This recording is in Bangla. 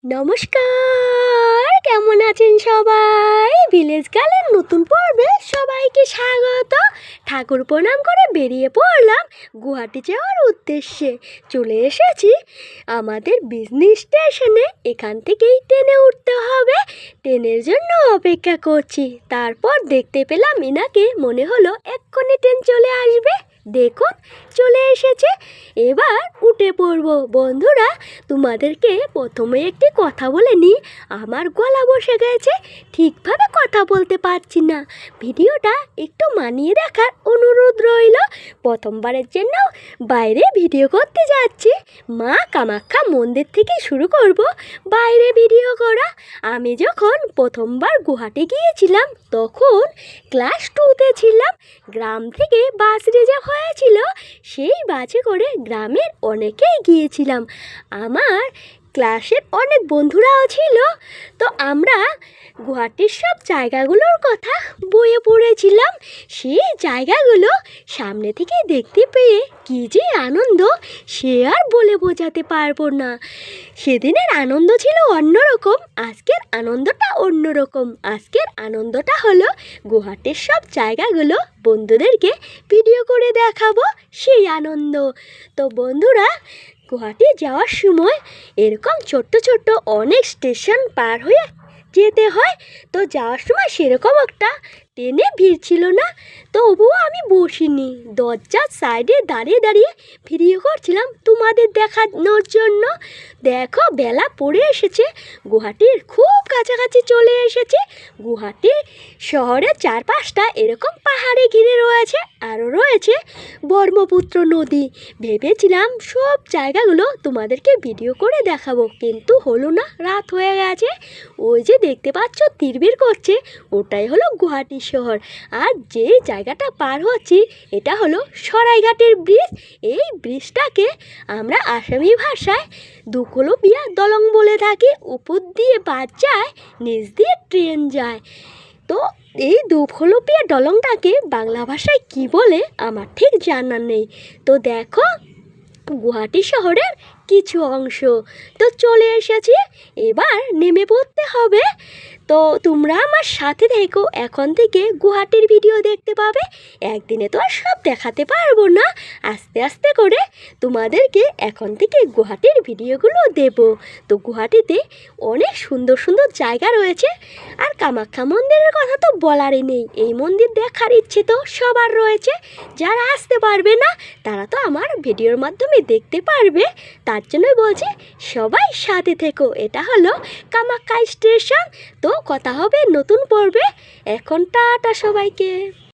নমস্কার, কেমন আছেন সবাই? ভিলেজ গার্লের নতুন পর্বে সবাইকে স্বাগত। ঠাকুর প্রণাম করে বেরিয়ে পড়লাম গুয়াহাটি যাওয়ার উদ্দেশ্যে। চলে এসেছি আমাদের বিজনেস স্টেশনে। এখান থেকেই ট্রেনে উঠতে হবে। ট্রেনের জন্য অপেক্ষা করছি। তারপর দেখতে পেলাম ইনাকে, মনে হলো এক্ষুনি ট্রেন চলে আসবে। দেখুন চলে এসেছে, এবার উঠে পড়ব। বন্ধুরা, তোমাদেরকে প্রথমে একটি কথা বলে নিই। আমার গলা বসে গেছে, ঠিকভাবে কথা বলতে পারছি না। ভিডিওটা একটু মানিয়ে দেখার অনুরোধ রইল। প্রথমবারের জন্য বাইরে ভিডিও করতে যাচ্ছি। মা কামাখ্যা মন্দির থেকে শুরু করব বাইরে ভিডিও করা। আমি যখন প্রথমবার গুয়াহাটি গিয়েছিলাম তখন ক্লাস 2তে ছিলাম। গ্রাম থেকে বাস রিজার্ভ হয়েছিল, সেই বাসে করে গ্রামের অনেকেই গিয়েছিলাম। আমার ক্লাসের অনেক বন্ধুরাও ছিল। তো আমরা গুয়াহাটির সব জায়গাগুলোর কথা বইয়ে পড়েছিলাম। সেই জায়গাগুলো সামনে থেকে দেখতে পেয়ে কী যে আনন্দ, সে আর বলে বোঝাতে পারবো না। সেদিনের আনন্দ ছিল অন্যরকম, আজকের আনন্দটা অন্যরকম। আজকের আনন্দটা হলো গুয়াহাটির সব জায়গাগুলো বন্ধুদেরকে ভিডিও করে দেখাবো, সেই আনন্দ। তো বন্ধুরা, গুয়াহাটি যাওয়ার সময় এরকম ছোট্ট ছোট্ট অনেক স্টেশন পার হয়ে যেতে হয়। তো যাওয়ার সময় সেরকম একটা ট্রেনে ভিড় ছিল না, তবুও আমি বসিনি। দরজার সাইডে দাঁড়িয়ে দাঁড়িয়ে ভিডিও করছিলাম তোমাদের দেখানোর জন্য। দেখো বেলা পড়ে এসেছে, গুয়াহাটির খুব কাছাকাছি চলে এসেছে। গুয়াহাটি শহরের চারপাশটা এরকম পাহাড়ে ঘিরে রয়েছে, আরও রয়েছে ব্রহ্মপুত্র নদী। ভেবেছিলাম সব জায়গাগুলো তোমাদেরকে ভিডিও করে দেখাবো, কিন্তু হলো না, রাত হয়ে গেছে। ওই যে দেখতে পাচ্ছ তিরবির করছে, ওটাই হলো গুয়াহাটি শহর। আর যে জায়গাটা পার হচ্ছি এটা হলো সরাইঘাটের ব্রিজ। এই ব্রিজটাকে আমরা আসামি ভাষায় দুকলপিয়া দলং বলে থাকি। উপর দিয়ে বাস যায়, নিচ দিয়ে ট্রেন যায়। তো এই দুকলপিয়া দলংটাকে বাংলা ভাষায় কি বলে আমার ঠিক জানা নেই। তো দেখো গুয়াহাটি শহরের কিছু অংশ। তো চলে এসেছি, এবার নেমে পড়তে হবে। তো তোমরা আমার সাথে থেকো, এখন থেকে গুয়াহাটির ভিডিও দেখতে পাবে। একদিনে তো আর সব দেখাতে পারবো না, আস্তে আস্তে করে তোমাদেরকে এখন থেকে গুয়াহাটির ভিডিওগুলো দেব। তো গুয়াহাটিতে অনেক সুন্দর সুন্দর জায়গা রয়েছে। আর কামাখ্যা মন্দিরের কথা তো বলারই নেই, এই মন্দির দেখার ইচ্ছে তো সবার রয়েছে। যারা আসতে পারবে না তারা তো আমার ভিডিওর মাধ্যমে দেখতে পারবে। তার জন্যই বলছি সবাই সাথে থেকো। এটা হলো কামাখ্যা স্টেশন। তো কথা হবে নতুন পর্বে। এখন টাটা সবাইকে।